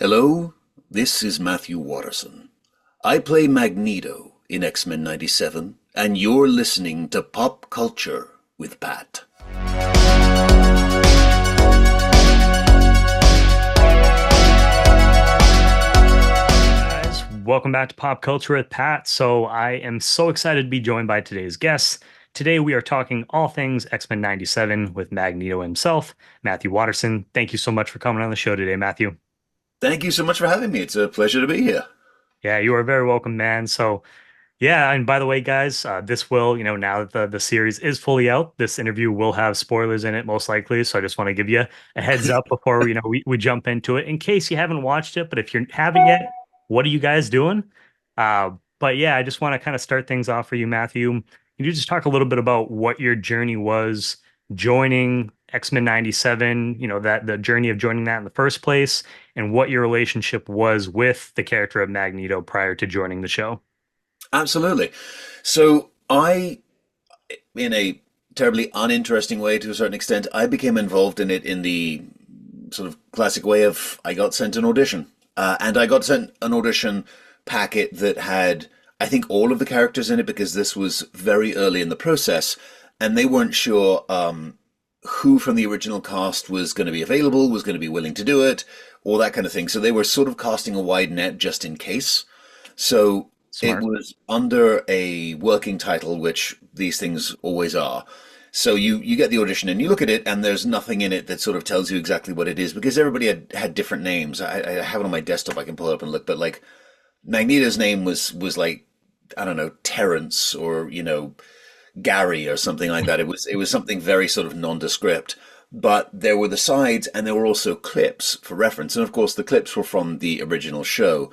Hello, this is Matthew Waterson. I play Magneto in X-Men 97, and you're listening to Pop Culture with Pat. Guys, welcome back to Pop Culture with Pat. So I am so excited to be joined by today's guests. Today we are talking all things X-Men 97 with Magneto himself, Matthew Waterson. Thank you so much for coming on the show today, Matthew. Thank you so much for having me. It's a pleasure to be here. Yeah, you are very welcome, man. So yeah, and by the way, guys, this will, now that the series is fully out, this interview will have spoilers in it most likely. So I just want to give you a heads up before, we jump into it in case you haven't watched it. But if you haven't yet, what are you guys doing? But yeah, I just want to kind of start things off for you, Matthew. Can you just talk a little bit about what your journey was joining X-Men 97, that the journey of joining that in the first place, and what your relationship was with the character of Magneto prior to joining the show? Absolutely. So in a terribly uninteresting way to a certain extent, I became involved in it in the sort of classic way of I got sent an audition. And I got sent an audition packet that had, I think, all of the characters in it because this was very early in the process. And they weren't sure who from the original cast was going to be available, was going to be willing to do it, all that kind of thing. So they were sort of casting a wide net just in case. So Smart. it was under a working title, which these things always are. So you get the audition and you look at it, and there's nothing in it that sort of tells you exactly what it is because everybody had different names. I have it on my desktop. I can pull it up and look, but like Magneto's name was like, I don't know, Terrence or Gary or something like that. It was something very sort of nondescript. But there were the sides, and there were also clips for reference, and of course the clips were from the original show.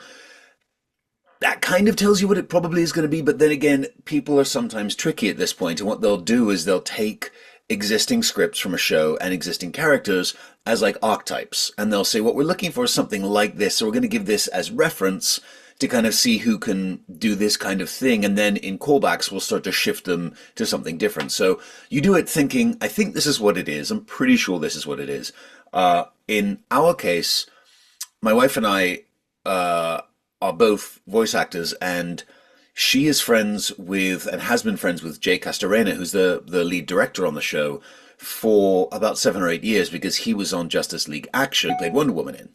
That kind of tells you what it probably is going to be, but then again, people are sometimes tricky at this point, and what they'll do is they'll take existing scripts from a show and existing characters as like archetypes, and they'll say, what we're looking for is something like this, so we're going to give this as reference to kind of see who can do this kind of thing, and then in callbacks, we'll start to shift them to something different. So you do it thinking, I think this is what it is, I'm pretty sure this is what it is. In our case, my wife and I are both voice actors, and she is friends with and has been friends with Jay Castorena, who's the lead director on the show, for about 7 or 8 years because he was on Justice League Action, he played Wonder Woman in.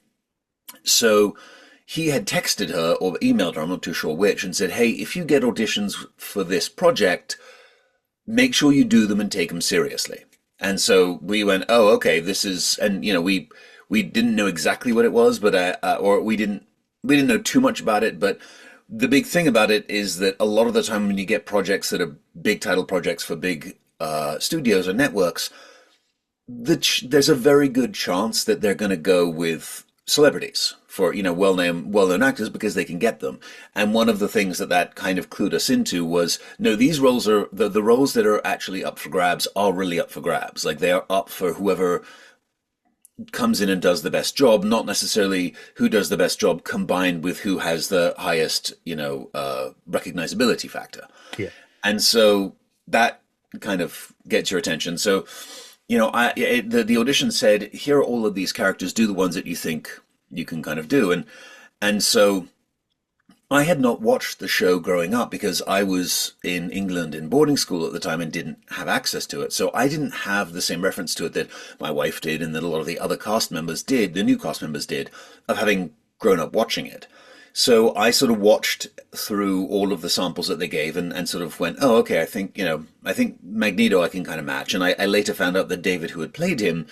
So he had texted her or emailed her, I'm not too sure which, and said, hey, if you get auditions for this project, make sure you do them and take them seriously. And so we went, oh, okay, this is, and we didn't know exactly what it was, but or we didn't know too much about it, but the big thing about it is that a lot of the time when you get projects that are big title projects for big studios or networks, there's a very good chance that they're going to go with celebrities for well-known actors because they can get them. And one of the things that kind of clued us into was, no, these roles are the roles that are actually up for grabs are really up for grabs. Like they are up for whoever comes in and does the best job, not necessarily who does the best job combined with who has the highest, recognizability factor. Yeah. And so that kind of gets your attention. So, the audition said, here are all of these characters, do the ones that you think you can kind of do. And so I had not watched the show growing up because I was in England in boarding school at the time and didn't have access to it. So I didn't have the same reference to it that my wife did and that a lot of the other cast members did, the new cast members did, of having grown up watching it. So I sort of watched through all of the samples that they gave and sort of went, oh, okay, I think Magneto I can kind of match. And I later found out that David, who had played him,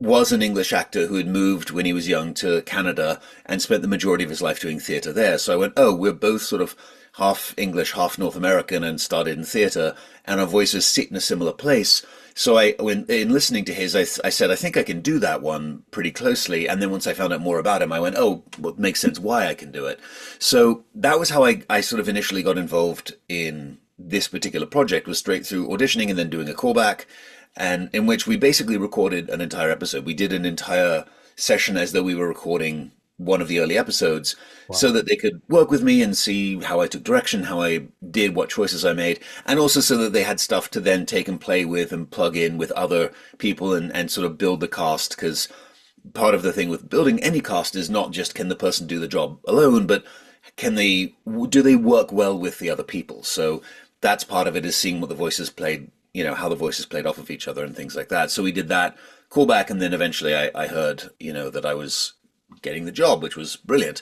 was an English actor who had moved when he was young to Canada and spent the majority of his life doing theatre there. So I went, oh, we're both sort of half English, half North American and started in theatre, and our voices sit in a similar place. So in listening to his, I said, I think I can do that one pretty closely. And then once I found out more about him, I went, oh, well, it makes sense why I can do it. So that was how I sort of initially got involved in this particular project, was straight through auditioning and then doing a callback, and in which we basically recorded an entire episode. We did an entire session as though we were recording one of the early episodes. Wow. So that they could work with me and see how I took direction, how I did, what choices I made, and also so that they had stuff to then take and play with and plug in with other people and sort of build the cast, because part of the thing with building any cast is not just can the person do the job alone, but do they work well with the other people? So that's part of it, is seeing what the voices played, how the voices played off of each other and things like that. So we did that callback, and then eventually I heard, that I was getting the job, which was brilliant.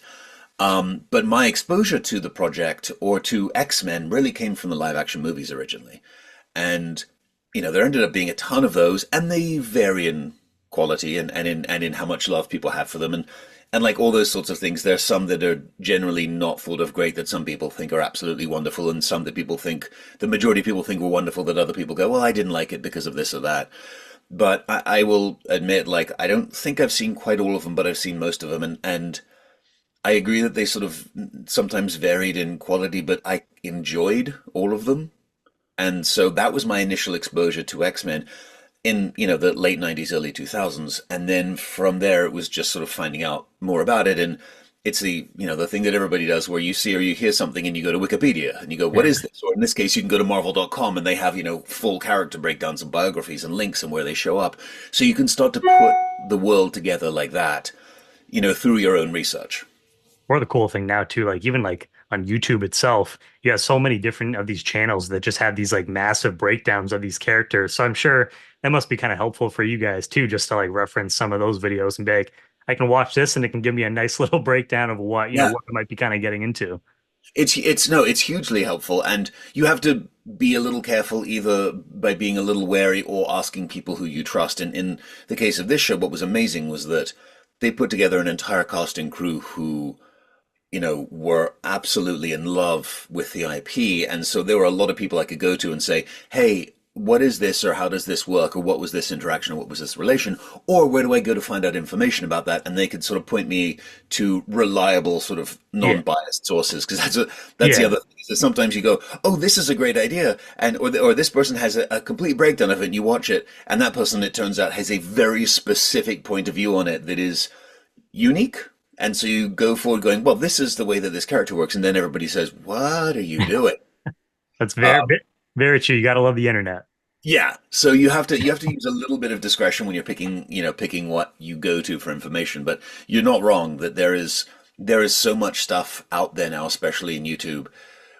But my exposure to the project or to X-Men really came from the live action movies originally. And, there ended up being a ton of those, and they vary in quality and in how much love people have for them. And like all those sorts of things, there's some that are generally not thought of great that some people think are absolutely wonderful, and some that the majority of people think were wonderful that other people go, well, I didn't like it because of this or that. But I will admit, like, I don't think I've seen quite all of them, but I've seen most of them. And I agree that they sort of sometimes varied in quality, but I enjoyed all of them. And so that was my initial exposure to X-Men in, the late 90s, early 2000s. And then from there, it was just sort of finding out more about it. And it's the thing that everybody does, where you see or you hear something and you go to Wikipedia and you go, what Yeah. is this? Or in this case, you can go to Marvel.com and they have, full character breakdowns and biographies and links and where they show up. So you can start to put the world together like that, through your own research. Or the cool thing now too, like even like on YouTube itself, you have so many different of these channels that just have these like massive breakdowns of these characters. So I'm sure that must be kind of helpful for you guys too, just to like reference some of those videos and be like, I can watch this and it can give me a nice little breakdown of what, Yeah. what I might be kind of getting into. It's hugely helpful, and you have to be a little careful either by being a little wary or asking people who you trust. And in the case of this show, what was amazing was that they put together an entire cast and crew who, were absolutely in love with the IP. And so there were a lot of people I could go to and say, hey, what is this, or how does this work, or what was this interaction, or what was this relation, or where do I go to find out information about that? And they could sort of point me to reliable, sort of Yeah. non-biased sources, because that's the Yeah. other thing. So sometimes you go, oh, this is a great idea, and or this person has a complete breakdown of it, and you watch it, and that person, it turns out, has a very specific point of view on it that is unique. And so you go forward going, well, this is the way that this character works, and then everybody says, what are you doing? That's very true. You got to love the internet. Yeah, so you have to use a little bit of discretion when you're picking what you go to for information, but you're not wrong that there is so much stuff out there now, especially in YouTube,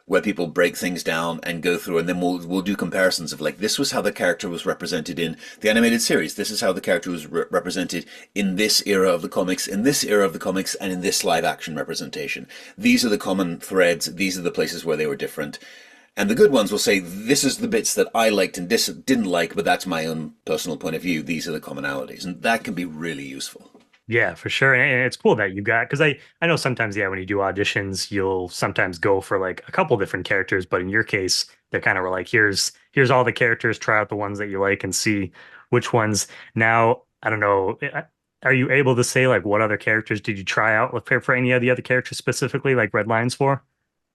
where people break things down and go through, and then we'll do comparisons of, like, this was how the character was represented in the animated series. This is how the character was represented in this era of the comics, in this era of the comics, and in this live action representation. These are the common threads. These are the places where they were different. And the good ones will say, this is the bits that I liked and didn't like, but that's my own personal point of view. These are the commonalities. And that can be really useful. Yeah, for sure. And it's cool that you got, because I know sometimes, yeah, when you do auditions, you'll sometimes go for like a couple different characters, but in your case, they kind of were like, here's all the characters, try out the ones that you like and see which ones. Now, I don't know, are you able to say like what other characters did you try out for any of the other characters specifically, like Red Lines for?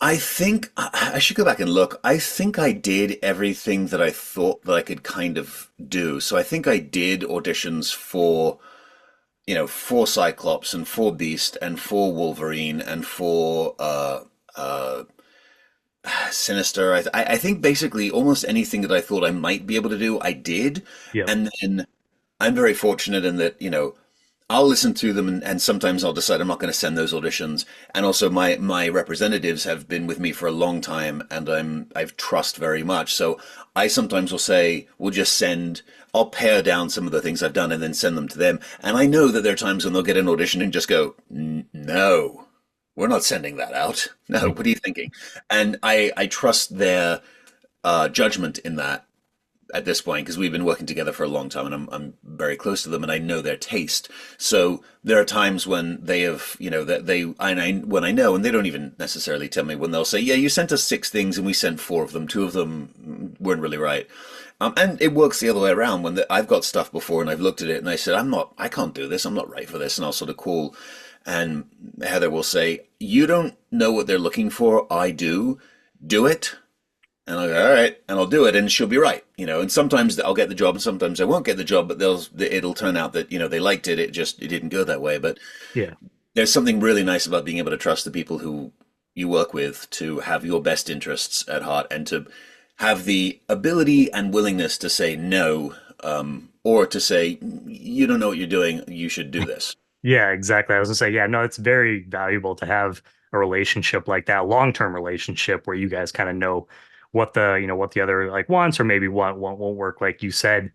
I think I should go back and look. I think I did everything that I thought that I could kind of do. So I think I did auditions for Cyclops and for Beast and for Wolverine and for Sinister. I think basically almost anything that I thought I might be able to do, I did. Yep. And then I'm very fortunate in that, I'll listen to them, and sometimes I'll decide I'm not going to send those auditions. And also my representatives have been with me for a long time, and I've trust very much. So I sometimes will say, I'll pare down some of the things I've done and then send them to them. And I know that there are times when they'll get an audition and just go, no, we're not sending that out. No, what are you thinking? And I trust their judgment in that at this point, because we've been working together for a long time, and I'm very close to them, and I know their taste. So there are times when they have, that when I know, and they don't even necessarily tell me, when they'll say, yeah, you sent us 6 things and we sent 4 of them. 2 of them weren't really right. And it works the other way around, when I've got stuff before and I've looked at it and I said, I can't do this. I'm not right for this. And I'll sort of call, and Heather will say, you don't know what they're looking for. I do. Do it. And I'll go, all right, and I'll do it, and she'll be right, And sometimes I'll get the job, and sometimes I won't get the job, but it'll turn out that they liked it. It didn't go that way. But Yeah. there's something really nice about being able to trust the people who you work with to have your best interests at heart, and to have the ability and willingness to say no or to say, you don't know what you're doing, you should do this. Yeah, exactly. I was gonna say, yeah, no, it's very valuable to have a relationship like that, long-term relationship where you guys kind of know what what the other like wants or maybe what won't work, like you said.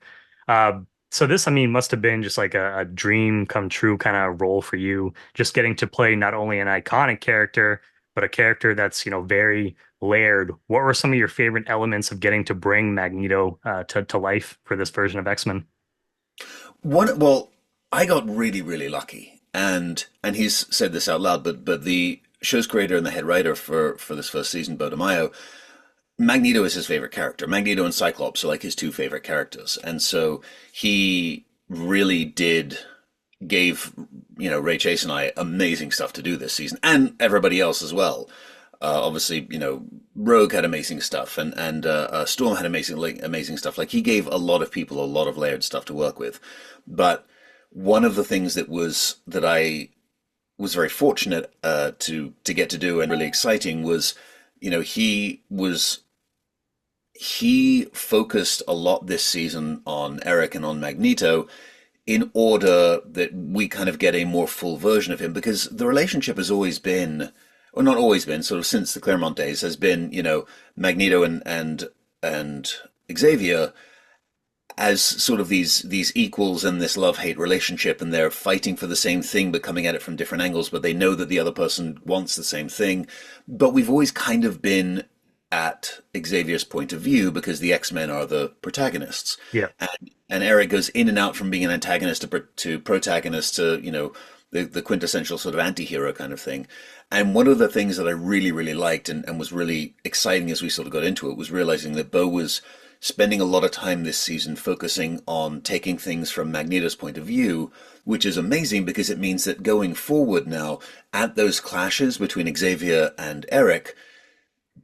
So this, I mean, must have been just like a dream come true kind of role for you, just getting to play not only an iconic character, but a character that's, very layered. What were some of your favorite elements of getting to bring Magneto to life for this version of X-Men? Well, I got really, really lucky, and he's said this out loud, but the show's creator and the head writer for this first season, Bo DeMaio, Magneto is his favorite character. Magneto and Cyclops are like his two favorite characters, and so he really did gave Ray Chase and I amazing stuff to do this season, and everybody else as well. Obviously, Rogue had amazing stuff, and Storm had amazing stuff. Like he gave a lot of people a lot of layered stuff to work with. But one of the things that I was very fortunate to get to do and really exciting was, he focused a lot this season on Erik and on Magneto in order that we kind of get a more full version of him, because the relationship has always been, or not always been, sort of since the Claremont days, has been, Magneto and Xavier as sort of these equals in this love-hate relationship, and they're fighting for the same thing but coming at it from different angles, but they know that the other person wants the same thing. But we've always kind of been at Xavier's point of view because the X-Men are the protagonists. Yeah. And Erik goes in and out from being an antagonist to protagonist to, the quintessential sort of anti-hero kind of thing. And one of the things that I really, really liked and was really exciting as we sort of got into it was realizing that Bo was spending a lot of time this season focusing on taking things from Magneto's point of view, which is amazing because it means that going forward now, at those clashes between Xavier and Erik,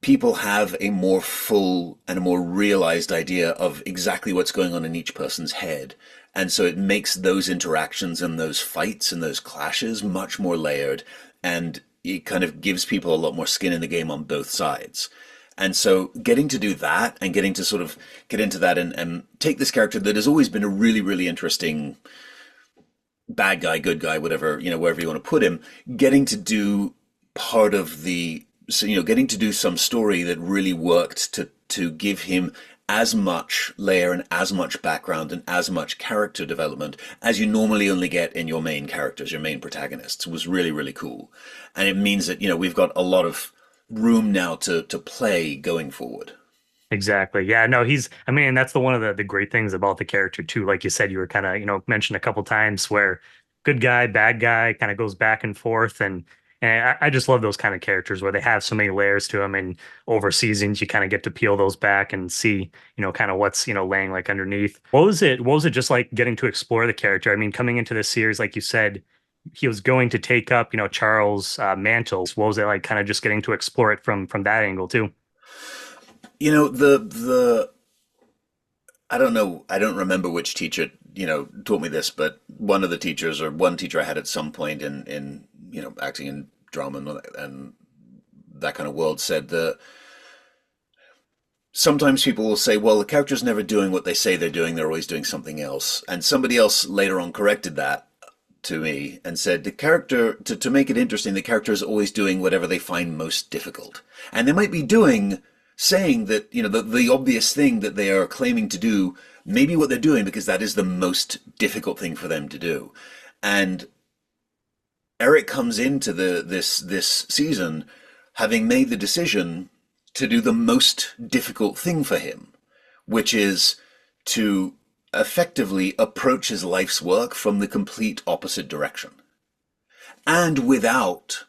people have a more full and a more realized idea of exactly what's going on in each person's head. And so it makes those interactions and those fights and those clashes much more layered, and it kind of gives people a lot more skin in the game on both sides. And so getting to do that and getting to sort of get into that and take this character that has always been a really, really interesting bad guy, good guy, whatever, wherever you want to put him, getting to do part of the, so, getting to do some story that really worked to give him as much layer and as much background and as much character development as you normally only get in your main characters, your main protagonists, was really, really cool. And it means that, we've got a lot of room now to play going forward. Exactly. Yeah, no, I mean, that's one of the great things about the character too. Like you said, you were kind of, mentioned a couple times where good guy, bad guy kind of goes back and forth. And I just love those kind of characters where they have so many layers to them, and over seasons you kind of get to peel those back and see, kind of what's, laying like underneath. What was it just like getting to explore the character? I mean, coming into this series, like you said, he was going to take up, Charles' mantle. What was it like kind of just getting to explore it from that angle too? The I don't know, I don't remember which teacher, taught me this, but one of the teachers, or one teacher I had at some point in acting and drama and that kind of world, said that sometimes people will say, well, the character's never doing what they say they're doing, they're always doing something else. And somebody else later on corrected that to me and said the character, to make it interesting, the character is always doing whatever they find most difficult. And they might be saying that, the obvious thing that they are claiming to do, maybe what they're doing because that is the most difficult thing for them to do. And Erik comes into this season having made the decision to do the most difficult thing for him, which is to effectively approach his life's work from the complete opposite direction, and without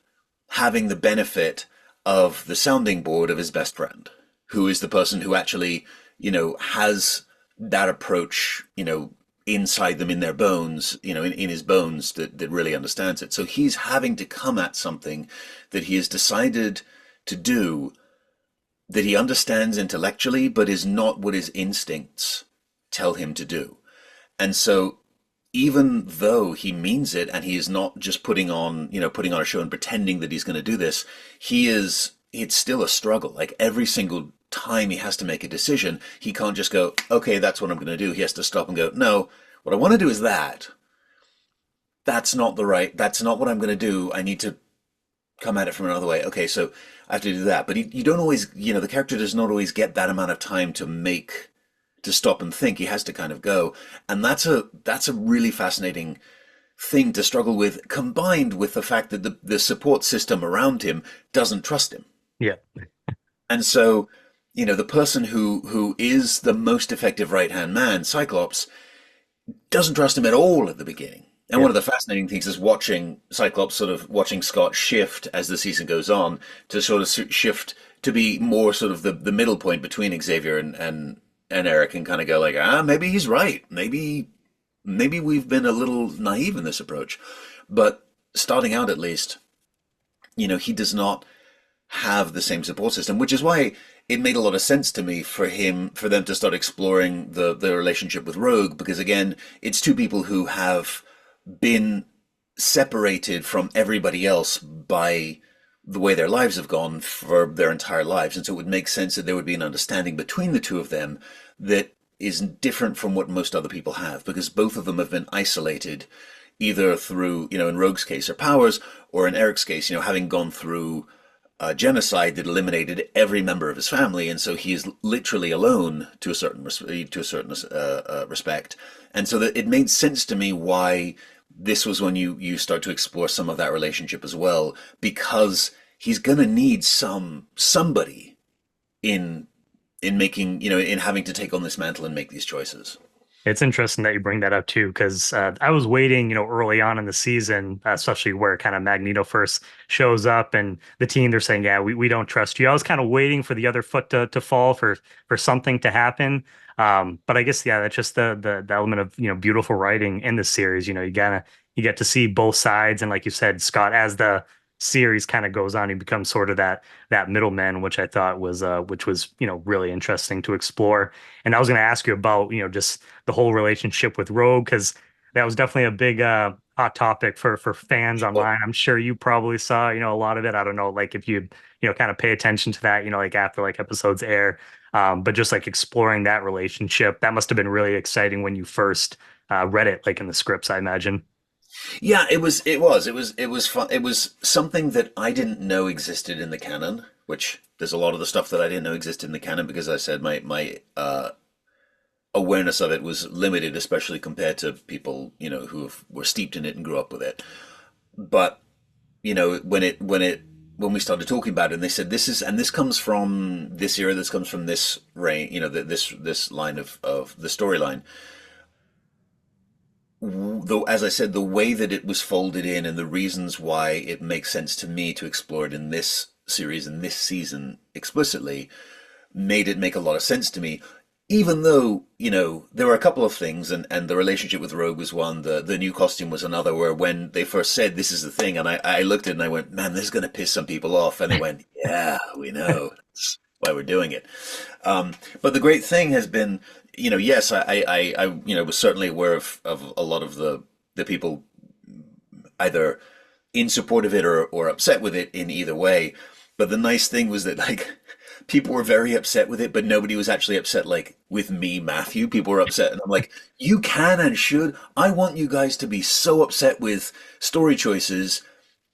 having the benefit of the sounding board of his best friend, who is the person who actually, has that approach, inside them, in their bones, in his bones, that really understands it. So he's having to come at something that he has decided to do, that he understands intellectually, but is not what his instincts tell him to do. And so even though he means it, and he is not just putting on a show and pretending that he's going to do this, it's still a struggle. Like every single time he has to make a decision, he can't just go, okay, that's what I'm going to do. He has to stop and go, no, what I want to do is that. That's not what I'm going to do. I need to come at it from another way. Okay, so I have to do that. But you don't always, the character does not always get that amount of time to stop and think. He has to kind of go. And that's a really fascinating thing to struggle with, combined with the fact that the support system around him doesn't trust him. Yeah. And so, the person who is the most effective right-hand man, Cyclops, doesn't trust him at all at the beginning. And Yeah. one of the fascinating things is watching Cyclops, sort of watching Scott shift as the season goes on to sort of shift to be more sort of the middle point between Xavier and Erik, and kind of go like, maybe he's right. Maybe we've been a little naive in this approach. But starting out, at least, he does not have the same support system, which is why it made a lot of sense to me for them to start exploring the relationship with Rogue, because again, it's two people who have been separated from everybody else by the way their lives have gone for their entire lives. And so it would make sense that there would be an understanding between the two of them that is different from what most other people have, because both of them have been isolated either through, in Rogue's case, her powers, or in Erik's case, having gone through a genocide that eliminated every member of his family, and so he is literally alone to a certain respect. And so that it made sense to me why this was when you start to explore some of that relationship as well, because he's gonna need somebody in making, in having to take on this mantle and make these choices. It's interesting that you bring that up too, because I was waiting, early on in the season, especially where kind of Magneto first shows up and the team, they're saying, yeah, we don't trust you. I was kind of waiting for the other foot to fall for something to happen. But I guess, yeah, that's just the element of, beautiful writing in the series. You get to see both sides. And like you said, Scott, as the series kind of goes on, he becomes sort of that middleman, which I thought was really interesting to explore. And I was going to ask you about just the whole relationship with Rogue, because that was definitely a big hot topic for fans online. I'm sure you probably saw a lot of it. I don't know, like if you kind of pay attention to that, like after like episodes air, but just like exploring that relationship, that must have been really exciting when you first read it, like in the scripts, I imagine. Yeah, it was fun. It was something that I didn't know existed in the canon, which there's a lot of the stuff that I didn't know existed in the canon, because I said my awareness of it was limited, especially compared to people, were steeped in it and grew up with it. But, when we started talking about it, and they said this comes from this era, this comes from this reign, this line of the storyline. Though, as I said, the way that it was folded in and the reasons why it makes sense to me to explore it in this series and this season explicitly made it make a lot of sense to me. Even though, there were a couple of things, and the relationship with Rogue was one, the new costume was another, where when they first said this is the thing, and I looked at it and I went, man, this is going to piss some people off. And they went, yeah, we know. That's why we're doing it. But the great thing has been, yes, I was certainly aware of a lot of the people either in support of it or upset with it in either way. But the nice thing was that, like, people were very upset with it, but nobody was actually upset, like, with me, Matthew. People were upset, and I'm like, you can and should. I want you guys to be so upset with story choices,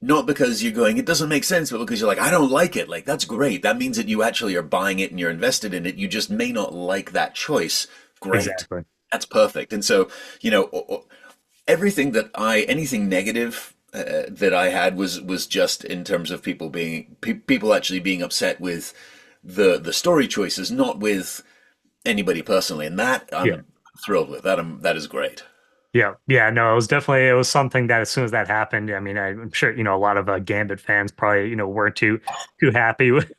not because you're going, it doesn't make sense, but because you're like, I don't like it. Like, that's great. That means that you actually are buying it and you're invested in it. You just may not like that choice. Great. Exactly. That's perfect. And so, anything negative that I had was just in terms of people actually being upset with the story choices, not with anybody personally. And that Yeah. I'm thrilled with. That is great. Yeah, yeah, no, it was something that as soon as that happened, I mean, I'm sure a lot of Gambit fans probably weren't too happy with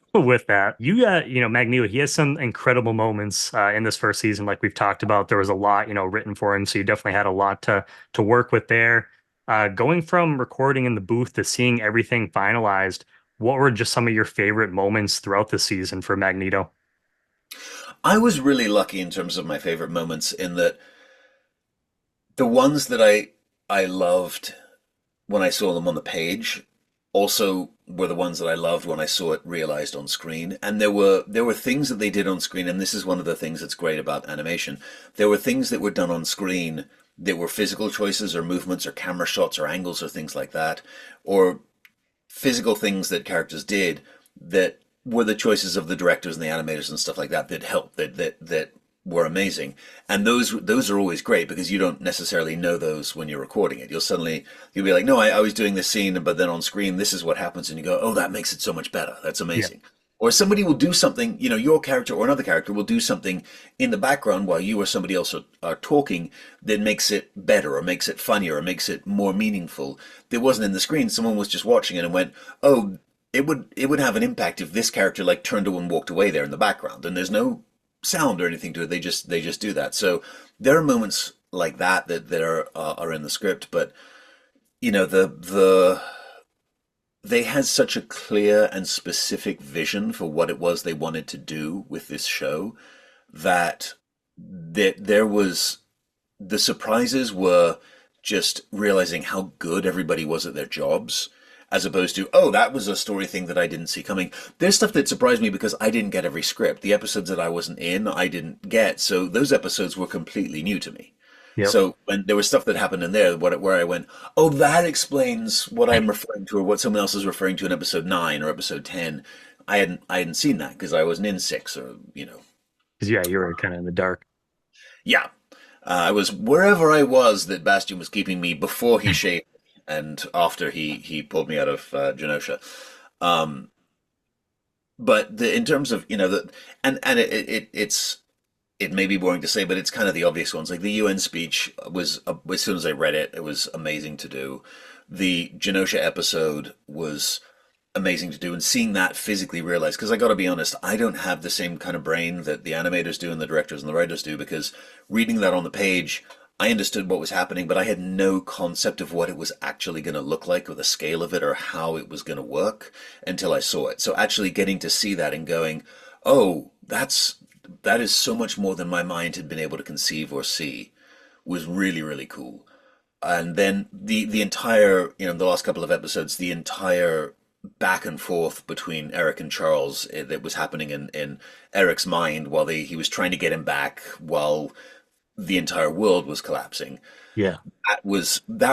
that. Magneto, he has some incredible moments in this first season, like we've talked about. There was a lot written for him, so you definitely had a lot to work with there. Going from recording in the booth to seeing everything finalized, what were just some of your favorite moments throughout the season for Magneto? I was really lucky in terms of my favorite moments, in that the ones that I loved when I saw them on the page also were the ones that I loved when I saw it realized on screen. And there were things that they did on screen, and this is one of the things that's great about animation. There were things that were done on screen that were physical choices or movements or camera shots or angles or things like that, or physical things that characters did that were the choices of the directors and the animators and stuff like that that helped that were amazing. And those are always great because you don't necessarily know those when you're recording it. You'll be like, no, I was doing this scene, but then on screen this is what happens, and you go, oh, that makes it so much better. That's Yeah. amazing. Or somebody will do something, your character or another character will do something in the background while you or somebody else are talking that makes it better or makes it funnier or makes it more meaningful. That wasn't in the screen. Someone was just watching it and went, oh, it would have an impact if this character like turned to and walked away there in the background. And there's no sound or anything to it. They just do that. So there are moments like that are in the script, but the they had such a clear and specific vision for what it was they wanted to do with this show that there was the surprises were just realizing how good everybody was at their jobs as opposed to, oh, that was a story thing that I didn't see coming. There's stuff that surprised me because I didn't get every script. The episodes that I wasn't in, I didn't get. So those episodes were completely new to me. Yep. So when there was stuff that happened in there where I went, oh, that explains what I'm referring to or what someone else is referring to in episode 9 or episode 10. I hadn't seen that because I wasn't in 6 or. Because yeah, you were kind of in the dark. Yeah. I was wherever I was that Bastion was keeping me before he shaved and after he pulled me out of Genosha. Um, but in terms of it may be boring to say, but it's kind of the obvious ones. Like the UN speech was as soon as I read it, it was amazing to do. The Genosha episode was amazing to do, and seeing that physically realized. Because I got to be honest, I don't have the same kind of brain that the animators do and the directors and the writers do. Because reading that on the page, I understood what was happening, but I had no concept of what it was actually going to look like or the scale of it or how it was going to work until I saw it. So actually getting to see that and going, oh, that is so much more than my mind had been able to conceive or see was really, really cool. And then the entire, the last couple of episodes, the entire back and forth between Erik and Charles that was happening in Erik's mind while he was trying to get him back while the entire world was collapsing. Yeah. That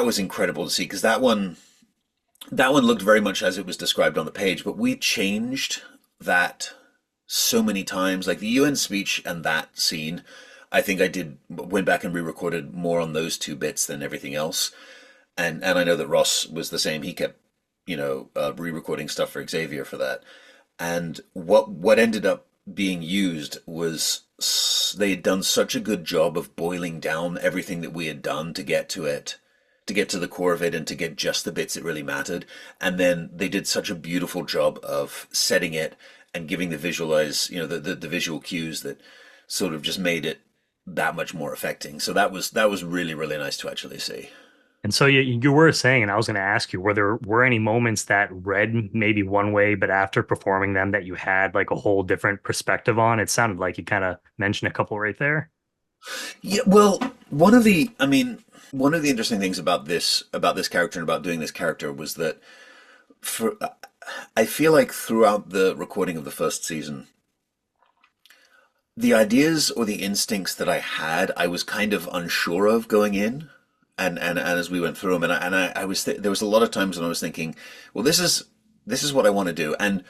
was incredible to see because that one looked very much as it was described on the page, but we changed that so many times. Like the UN speech and that scene, I think went back and re-recorded more on those two bits than everything else. And I know that Ross was the same. He kept, re-recording stuff for Xavier for that. And what ended up being used was they had done such a good job of boiling down everything that we had done to get to it, to get to the core of it and to get just the bits that really mattered. And then they did such a beautiful job of setting it and giving the the visual cues that sort of just made it that much more affecting. So that was really, really nice to actually see. And so you were saying, and I was going to ask you, were any moments that read maybe one way, but after performing them that you had like a whole different perspective on? It sounded like you kind of mentioned a couple right there. Yeah, well, one of the interesting things about this character and about doing this character was that for I feel like throughout the recording of the first season, the ideas or the instincts that I had, I was kind of unsure of going in, and as we went through them, I was there was a lot of times when I was thinking, well, this is what I want to do, and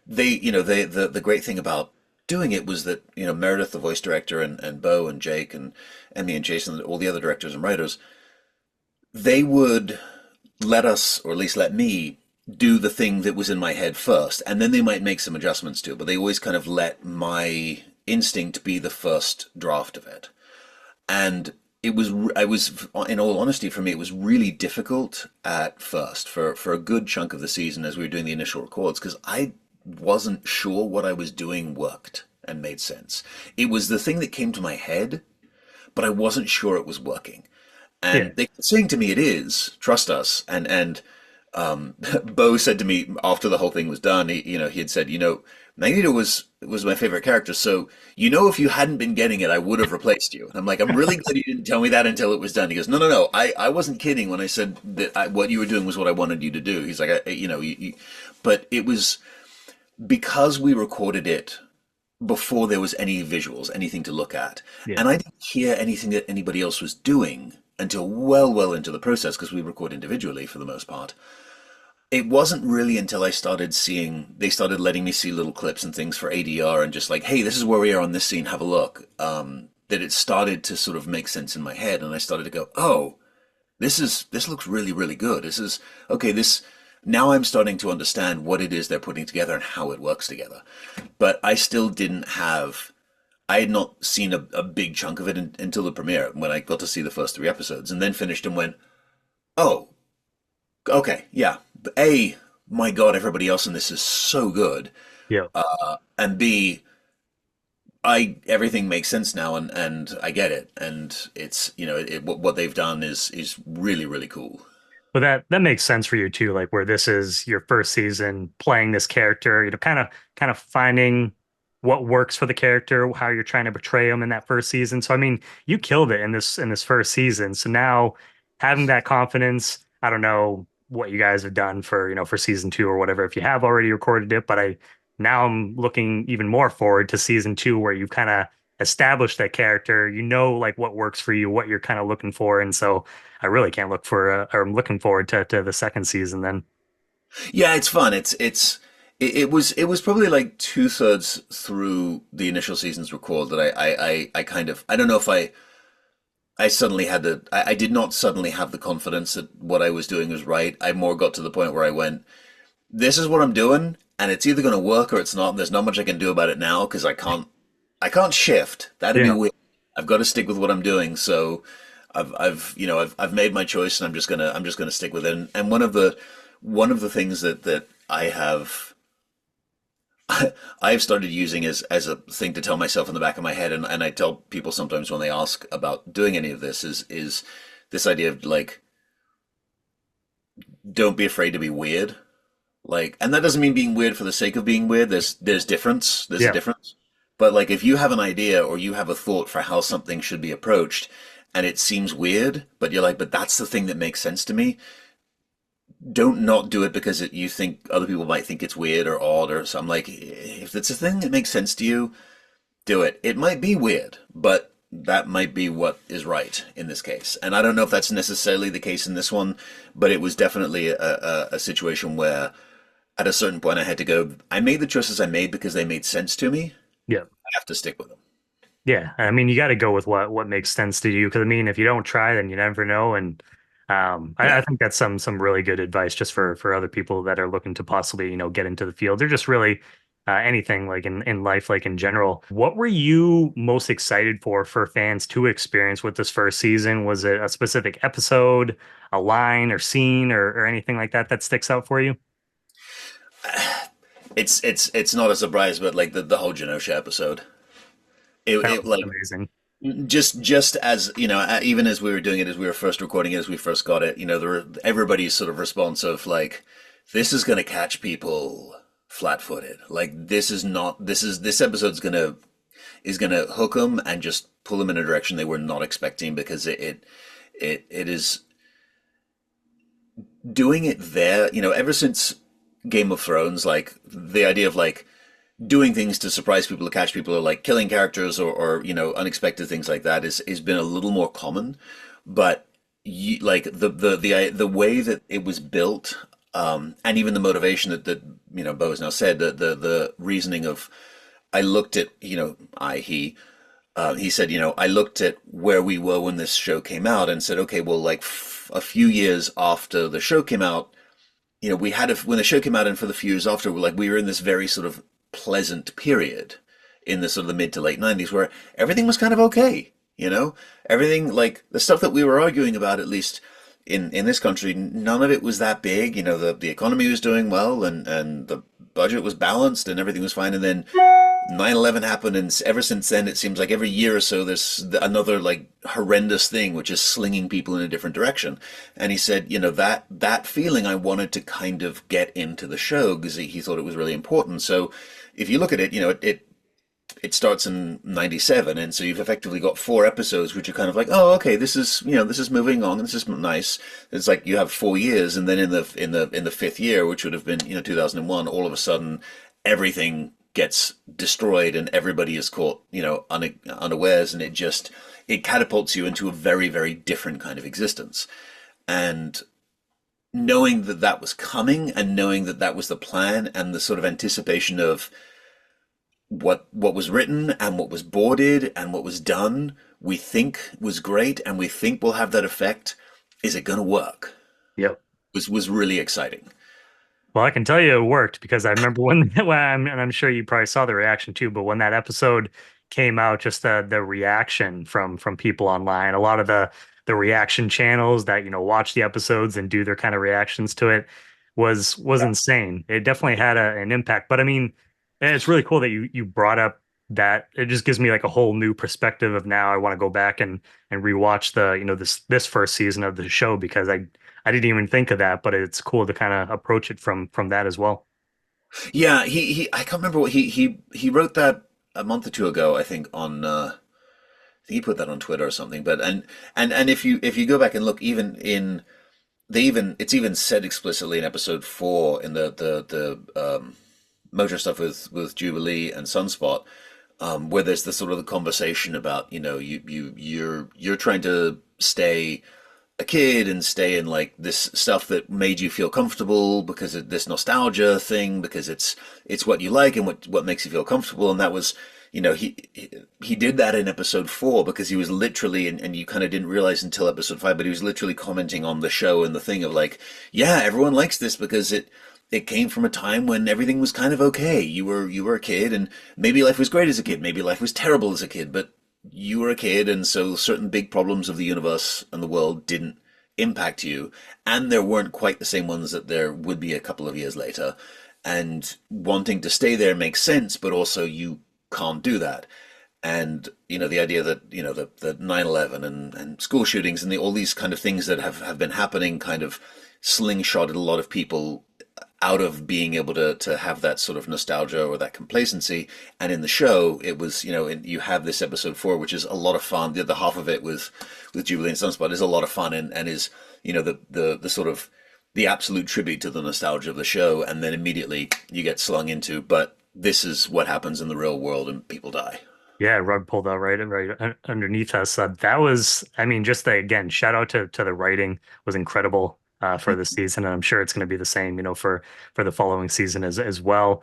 the great thing about doing it was that Meredith, the voice director, and Bo and Jake and Emmy and Jason, all the other directors and writers, they would let us, or at least let me, do the thing that was in my head first, and then they might make some adjustments to it, but they always kind of let my instinct be the first draft of it. And in all honesty, for me, it was really difficult at first for a good chunk of the season as we were doing the initial records, because I wasn't sure what I was doing worked and made sense. It was the thing that came to my head, but I wasn't sure it was working. Yeah. And they kept saying to me, "It is. Trust us." And Bo said to me after the whole thing was done, he had said, Magneto was my favorite character, so if you hadn't been getting it, I would have replaced you. And I'm like, I'm really glad you didn't tell me that until it was done. He goes, no, I wasn't kidding when I said that what you were doing was what I wanted you to do. He's like, but it was because we recorded it before there was any visuals, anything to look at, Yeah. and I didn't hear anything that anybody else was doing. until well into the process because we record individually for the most part. It wasn't really until I started seeing, they started letting me see little clips and things for ADR and just like, hey, this is where we are on this scene, have a look. That it started to sort of make sense in my head, and I started to go, oh, this looks really good. This is okay. This now I'm starting to understand what it is they're putting together and how it works together. But I still didn't have. I had not seen a big chunk of it until the premiere when I got to see the first three episodes and then finished and went, oh, okay, yeah. A, my God, everybody else in this is so good. Yeah. And B, I everything makes sense now, and I get it, and it's what they've done is really cool. But that makes sense for you too, like where this is your first season playing this character, kind of finding what works for the character, how you're trying to portray him in that first season. So I mean, you killed it in this first season. So now having that confidence, I don't know what you guys have done for, for season two or whatever, if you have already recorded it, but now I'm looking even more forward to season two where you've kind of established that character, like what works for you, what you're kind of looking for. And so I really can't look for, or I'm looking forward to the second season then. Yeah, it's fun. It was probably like two-thirds through the initial season's record that I kind of I don't know if I suddenly had I did not suddenly have the confidence that what I was doing was right. I more got to the point where I went, this is what I'm doing, and it's either going to work or it's not. And there's not much I can do about it now because I can't shift. That'd be Yeah. weird. I've got to stick with what I'm doing. So I've made my choice, and I'm just gonna stick with it. And one of the things that I have I've started using as a thing to tell myself in the back of my head, and I tell people sometimes when they ask about doing any of this is this idea of like, don't be afraid to be weird. Like, and that doesn't mean being weird for the sake of being weird. There's difference. There's a Yeah. difference. But like, if you have an idea or you have a thought for how something should be approached, and it seems weird, but you're like, but that's the thing that makes sense to me. Don't not do it because you think other people might think it's weird or odd or something. Like, if it's a thing that makes sense to you, do it. It might be weird, but that might be what is right in this case. And I don't know if that's necessarily the case in this one, but it was definitely a situation where at a certain point I had to go, I made the choices I made because they made sense to me. Yeah. I have to stick with them. Yeah, I mean, you got to go with what makes sense to you. Because I mean, if you don't try, then you never know. And I Yeah. think that's some really good advice just for other people that are looking to possibly get into the field. They're just really anything like in life, like in general. What were you most excited for fans to experience with this first season? Was it a specific episode, a line or scene, or anything like that that sticks out for you? It's not a surprise, but like the whole Genosha episode. That It was like amazing. just as even as we were doing it, as we were first recording it, as we first got it, everybody's sort of response of like, this is going to catch people flat-footed. Like, this episode's gonna hook them and just pull them in a direction they were not expecting, because it is doing it there, ever since Game of Thrones. Like, the idea of like doing things to surprise people, to catch people, or like killing characters, or unexpected things like that is been a little more common. But like the way that it was built, and even the motivation that Bo has now said, the reasoning of, I looked at, he said, I looked at where we were when this show came out and said, okay, well, like a few years after the show came out, we had when the show came out, and for the few years after, we were in this very sort of pleasant period in the sort of the mid to late 90s where everything was kind of okay. Everything, like the stuff that we were arguing about, at least in this country, none of it was that big. The economy was doing well, and the budget was balanced and everything was fine. And then 9/11 happened, and ever since then, it seems like every year or so there's another like horrendous thing which is slinging people in a different direction. And he said, that feeling I wanted to kind of get into the show because he thought it was really important. So if you look at it, it starts in 97, and so you've effectively got four episodes which are kind of like, oh, okay, this is moving on, this is nice. It's like you have 4 years, and then in the fifth year, which would have been 2001, all of a sudden everything gets destroyed and everybody is caught unawares, and it catapults you into a very, very different kind of existence. And knowing that that was coming and knowing that that was the plan and the sort of anticipation of what was written and what was boarded and what was done, we think was great and we think will have that effect. Is it going to work? Yep. Was really exciting. Well, I can tell you it worked because I remember when, and I'm sure you probably saw the reaction too, but when that episode came out, just the reaction from people online, a lot of the reaction channels that, watch the episodes and do their kind of reactions to it was insane. It definitely had an impact. But I mean, it's really cool that you brought up that. It just gives me like a whole new perspective of now I want to go back and rewatch this first season of the show because I didn't even think of that, but it's cool to kind of approach it from that as well. Yeah, he I can't remember what he wrote that a month or two ago, I think on I think he put that on Twitter or something. But and if you go back and look, even in they even it's even said explicitly in episode 4 in the motor stuff with Jubilee and Sunspot, where there's the sort of the conversation about, you're trying to stay a kid and stay in like this stuff that made you feel comfortable because of this nostalgia thing, because it's what you like and what makes you feel comfortable. And that was, he did that in episode 4 because he was literally, and you kind of didn't realize until episode 5, but he was literally commenting on the show and the thing of like, yeah, everyone likes this because it came from a time when everything was kind of okay. You were a kid, and maybe life was great as a kid, maybe life was terrible as a kid, but you were a kid, and so certain big problems of the universe and the world didn't impact you, and there weren't quite the same ones that there would be a couple of years later. And wanting to stay there makes sense, but also you can't do that. And the idea that the 9/11 and school shootings and all these kind of things that have been happening kind of slingshotted a lot of people out of being able to have that sort of nostalgia or that complacency. And in the show, it was, you have this episode 4, which is a lot of fun. The other half of it with Jubilee and Sunspot is a lot of fun and is, the sort of the absolute tribute to the nostalgia of the show. And then immediately you get slung into, but this is what happens in the real world and people die. Yeah, rug pulled out right underneath us. That was, I mean, just again, shout out to the writing was incredible for this season, and I'm sure it's going to be the same, for the following season as well.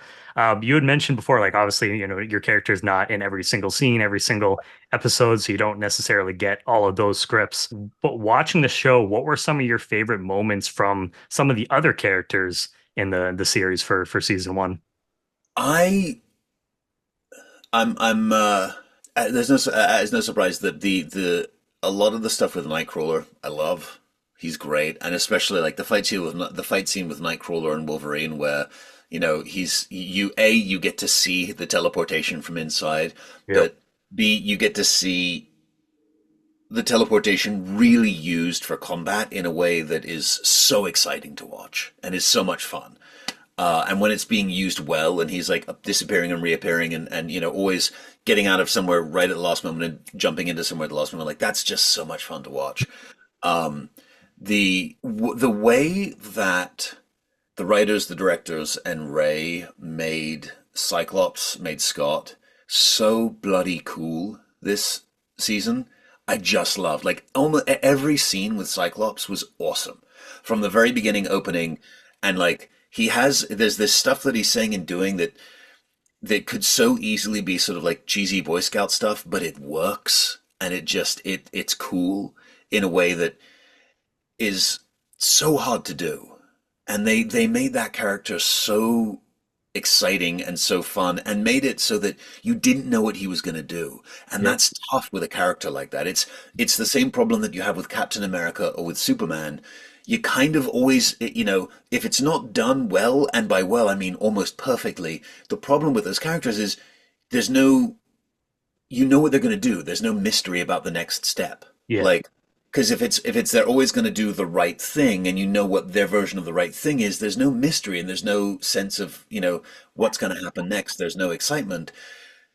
You had mentioned before, like obviously, your character is not in every single scene, every single episode, so you don't necessarily get all of those scripts. But watching the show, what were some of your favorite moments from some of the other characters in the series for season 1? I I'm it's no surprise that the a lot of the stuff with Nightcrawler I love. He's great, and especially like the fight scene with Nightcrawler and Wolverine, where you get to see the teleportation from inside, Yep. but B, you get to see the teleportation really used for combat in a way that is so exciting to watch and is so much fun. And when it's being used well, and he's like disappearing and reappearing, and always getting out of somewhere right at the last moment and jumping into somewhere at the last moment, like that's just so much fun to watch. Um, the way that the writers, the directors, and Ray made Cyclops, made Scott so bloody cool this season, I just loved. Like almost every scene with Cyclops was awesome from the very beginning opening, and like there's this stuff that he's saying and doing that could so easily be sort of like cheesy Boy Scout stuff, but it works and it's cool in a way that is so hard to do. And they made that character so exciting and so fun and made it so that you didn't know what he was going to do. And Yep. that's tough with a character like that. It's the same problem that you have with Captain America or with Superman. You kind of always, if it's not done well, and by well I mean almost perfectly, the problem with those characters is there's no, you know what they're going to do. There's no mystery about the next step. Yeah. Like, because if it's they're always going to do the right thing, and you know what their version of the right thing is, there's no mystery and there's no sense of what's going to happen next. There's no excitement.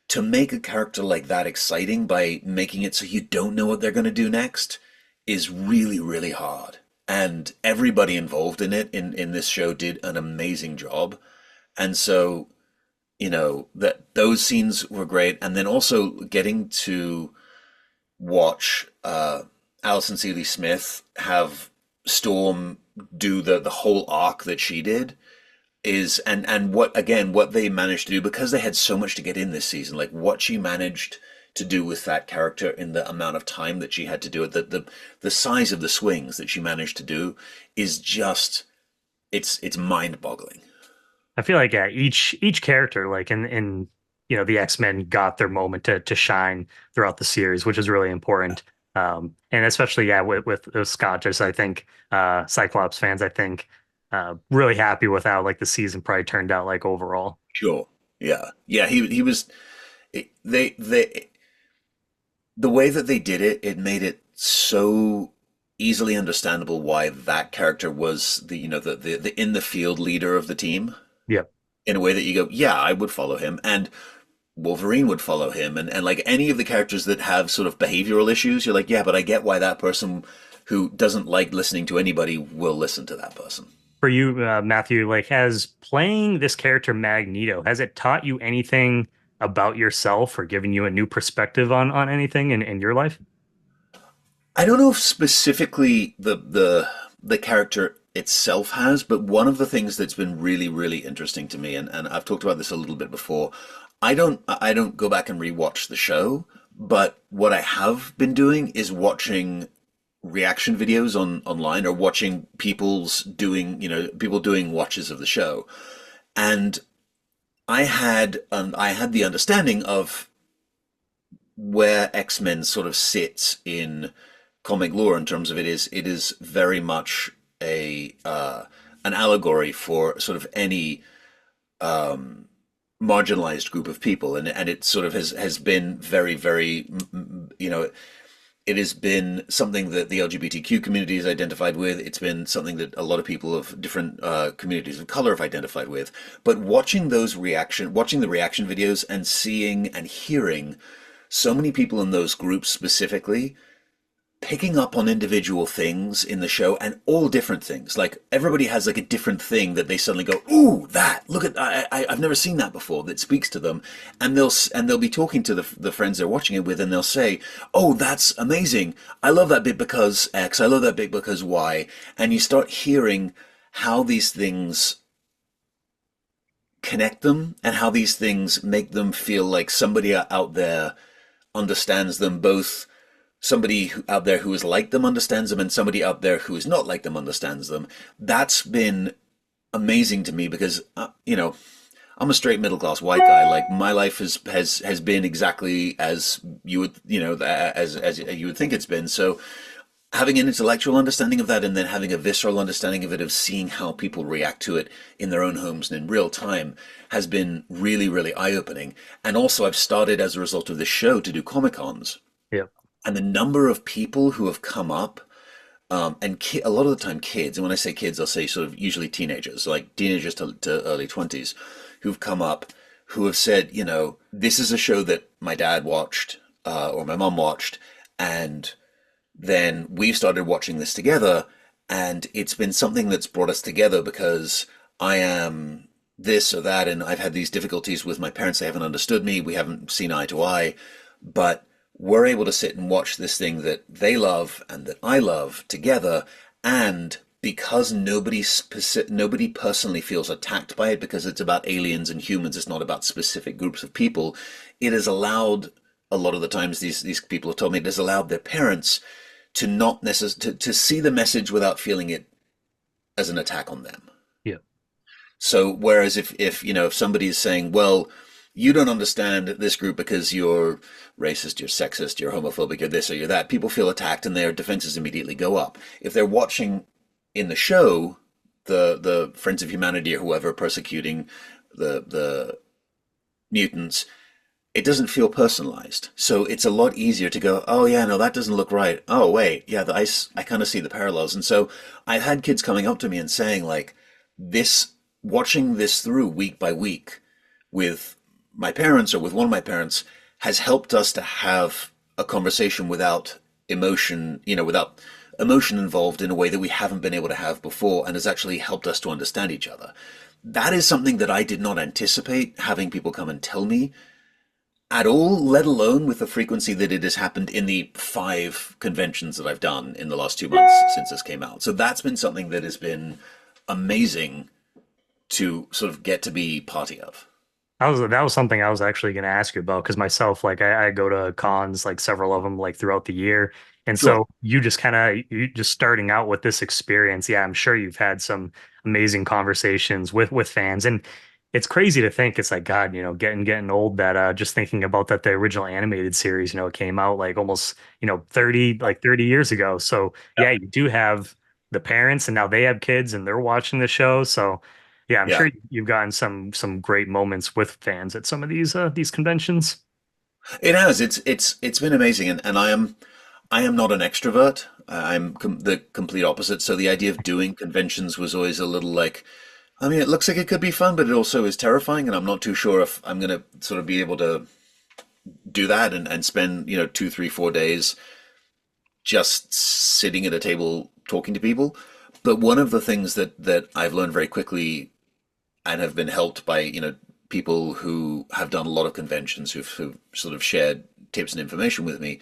To make a character like that exciting by making it so you don't know what they're going to do next is really, really hard. And everybody involved in it in this show did an amazing job. And so, that those scenes were great. And then also getting to watch Alison Seeley Smith have Storm do the whole arc that she did is and what again what they managed to do because they had so much to get in this season, like what she managed to do with that character in the amount of time that she had to do it, the size of the swings that she managed to do is just it's mind-boggling. I feel like yeah, each character like in the X-Men got their moment to shine throughout the series, which is really important. And especially yeah with the Scottish, I think Cyclops fans, I think really happy with how like the season probably turned out like overall. Sure. Yeah. Yeah, he was they the way that they did it, it made it so easily understandable why that character was the the in the field leader of the team Yep. in a way that you go, yeah, I would follow him, and Wolverine would follow him, and like any of the characters that have sort of behavioral issues, you're like, yeah, but I get why that person who doesn't like listening to anybody will listen to that person. For you, Matthew, like has playing this character Magneto, has it taught you anything about yourself or given you a new perspective on anything in your life? I don't know if specifically the character itself has, but one of the things that's been really, really interesting to me, and I've talked about this a little bit before, I don't go back and rewatch the show, but what I have been doing is watching reaction videos online or watching people doing watches of the show. And I had the understanding of where X-Men sort of sits in comic lore in terms of it is very much a an allegory for sort of any marginalized group of people, and it sort of has been very very it has been something that the LGBTQ community has identified with. It's been something that a lot of people of different communities of color have identified with. But watching the reaction videos and seeing and hearing so many people in those groups specifically picking up on individual things in the show and all different things. Like everybody has like a different thing that they suddenly go, "Ooh, that! Look at I've never seen that before." That speaks to them, and they'll be talking to the friends they're watching it with, and they'll say, "Oh, that's amazing! I love that bit because X. I love that bit because Y." And you start hearing how these things connect them and how these things make them feel like somebody out there understands them, both somebody out there who is like them understands them and somebody out there who is not like them understands them. That's been amazing to me because I'm a straight middle class white guy. Like my life has been exactly as you would as you would think it's been. So having an intellectual understanding of that and then having a visceral understanding of it, of seeing how people react to it in their own homes and in real time, has been really really eye-opening. And also I've started as a result of this show to do comic cons, Yep. and the number of people who have come up, a lot of the time kids, and when I say kids, I'll say sort of usually teenagers, like teenagers to early 20s, who've come up, who have said, this is a show that my dad watched, or my mom watched, and then we've started watching this together, and it's been something that's brought us together because I am this or that, and I've had these difficulties with my parents. They haven't understood me. We haven't seen eye to eye, but we're able to sit and watch this thing that they love and that I love together. And because nobody personally feels attacked by it, because it's about aliens and humans, it's not about specific groups of people. It has allowed, a lot of the times these people have told me, it has allowed their parents to not necessarily to see the message without feeling it as an attack on them. Yep. So whereas if somebody is saying, well, you don't understand this group because you're racist, you're sexist, you're homophobic, you're this or you're that, people feel attacked and their defenses immediately go up. If they're watching in the show the Friends of Humanity or whoever persecuting the mutants, it doesn't feel personalized. So it's a lot easier to go, oh yeah, no, that doesn't look right. Oh wait, yeah, I kind of see the parallels. And so I've had kids coming up to me and saying like, this, watching this through week by week with my parents or with one of my parents has helped us to have a conversation without emotion, without emotion involved in a way that we haven't been able to have before, and has actually helped us to understand each other. That is something that I did not anticipate having people come and tell me. at all, let alone with the frequency that it has happened in the 5 conventions that I've done in the last 2 months since this came out. So that's been something that has been amazing to sort of get to be party of. That was something I was actually going to ask you about because myself, like I go to cons, like several of them, like throughout the year, and Sure. so you just starting out with this experience. Yeah, I'm sure you've had some amazing conversations with fans, and it's crazy to think it's like God, getting old that just thinking about that the original animated series, it came out like almost 30 years ago. So yeah, you do have the parents, and now they have kids, and they're watching the show, so. Yeah, I'm Yeah. sure you've gotten some great moments with fans at some of these conventions. It has. It's been amazing, and I am not an extrovert. The complete opposite. So the idea of doing conventions was always a little like, I mean, it looks like it could be fun, but it also is terrifying, and I'm not too sure if I'm gonna sort of be able to do that and spend 2, 3, 4 days just sitting at a table talking to people. But one of the things that I've learned very quickly and have been helped by people who have done a lot of conventions who've sort of shared tips and information with me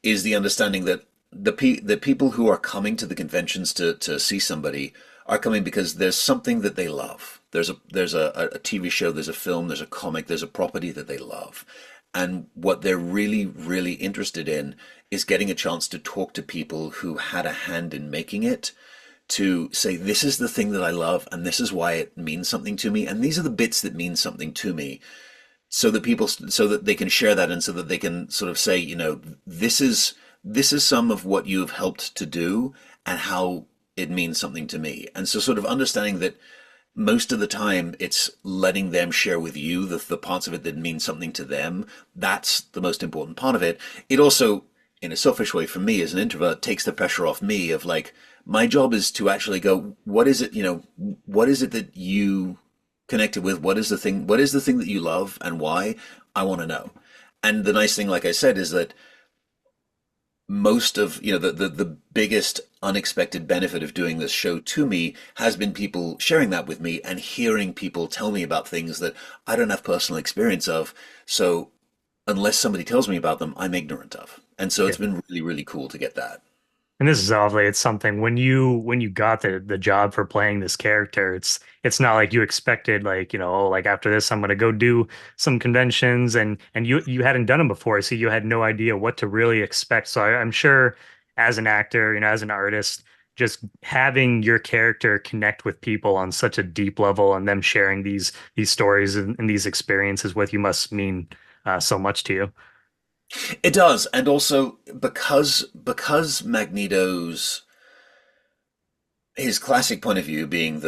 is the understanding that the people who are coming to the conventions to see somebody are coming because there's something that they love. There's a TV show, there's a film, there's a comic, there's a property that they love. And what they're really, really interested in is getting a chance to talk to people who had a hand in making it, to say, this is the thing that I love, and this is why it means something to me, and these are the bits that mean something to me, so that they can share that, and so that they can sort of say, this is some of what you have helped to do, and how it means something to me. And so sort of understanding that most of the time it's letting them share with you the parts of it that mean something to them. That's the most important part of it. It also, in a selfish way, for me as an introvert, takes the pressure off me of like, my job is to actually go, what is it that you connected with? What is the thing that you love, and why? I want to know. And the nice thing, like I said, is that most of the biggest unexpected benefit of doing this show to me has been people sharing that with me and hearing people tell me about things that I don't have personal experience of. So unless somebody tells me about them, I'm ignorant of. And so it's been really, really cool to get that. And this is obviously it's something when you got the job for playing this character, it's not like you expected like, oh, like after this I'm gonna go do some conventions and you hadn't done them before, so you had no idea what to really expect. So I'm sure as an actor, as an artist, just having your character connect with people on such a deep level and them sharing these stories and these experiences with you must mean so much to you. It does, and also because Magneto's his classic point of view being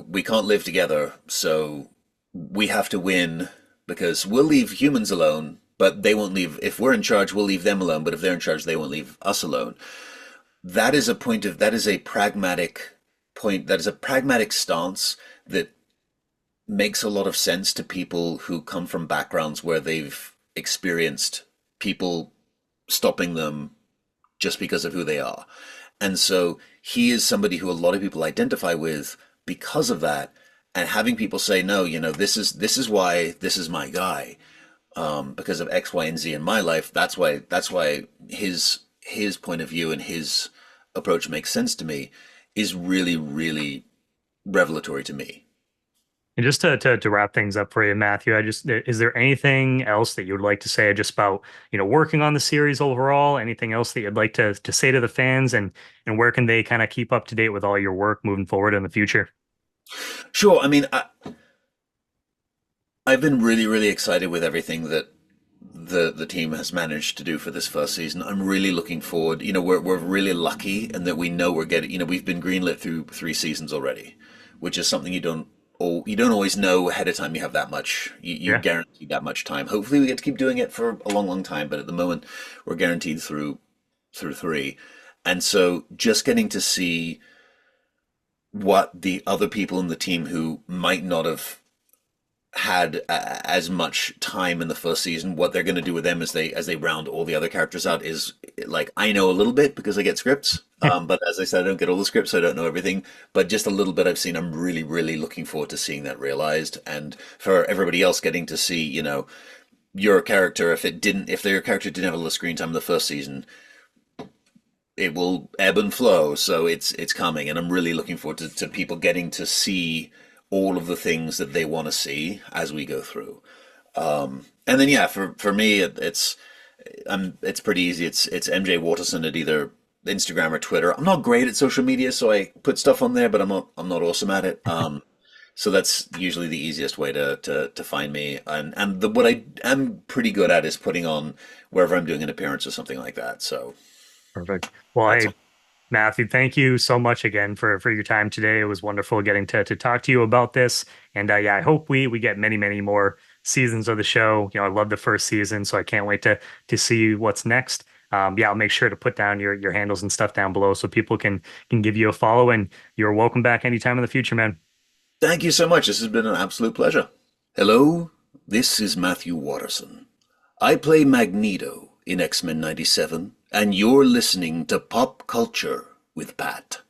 we can't live together, so we have to win because we'll leave humans alone, but they won't leave. If we're in charge, we'll leave them alone, but if they're in charge, they won't leave us alone. That is a pragmatic point. That is a pragmatic stance that makes a lot of sense to people who come from backgrounds where they've experienced people stopping them just because of who they are. And so he is somebody who a lot of people identify with because of that. And having people say, no, this is why this is my guy, because of X, Y, and Z in my life. That's why his point of view and his approach makes sense to me, is really, really revelatory to me. And just to wrap things up for you, Matthew, is there anything else that you would like to say just about, working on the series overall? Anything else that you'd like to say to the fans, and where can they kind of keep up to date with all your work moving forward in the future? Sure. I mean, I've been really, really excited with everything that the team has managed to do for this first season. I'm really looking forward. We're really lucky in that we know we're getting. We've been greenlit through 3 seasons already, which is something you don't always know ahead of time. You have that much. You're Yeah. guaranteed that much time. Hopefully, we get to keep doing it for a long, long time. But at the moment, we're guaranteed through 3, and so just getting to see what the other people in the team who might not have had as much time in the first season, what they're going to do with them as they round all the other characters out is like, I know a little bit because I get scripts, but as I said, I don't get all the scripts, so I don't know everything. But just a little bit I've seen, I'm really, really looking forward to seeing that realized, and for everybody else getting to see, your character, if their character didn't have a little screen time in the first season, it will ebb and flow. So it's coming, and I'm really looking forward to people getting to see all of the things that they want to see as we go through. And then yeah, for me, it's pretty easy. It's MJ Waterson at either Instagram or Twitter. I'm not great at social media, so I put stuff on there, but I'm not awesome at it. So that's usually the easiest way to find me. And what I am pretty good at is putting on wherever I'm doing an appearance or something like that. So Perfect. Well, that's hey, Matthew, thank you so much again for your time today. It was wonderful getting to talk to you about this. And yeah, I hope we get many more seasons of the show. I love the first season, so I can't wait to see what's next. Yeah, I'll make sure to put down your handles and stuff down below so people can give you a follow. And you're welcome back anytime in the future, man. Thank you so much. This has been an absolute pleasure. Hello, this is Matthew Waterson. I play Magneto in X-Men '97, and you're listening to Pop Culture with Pat.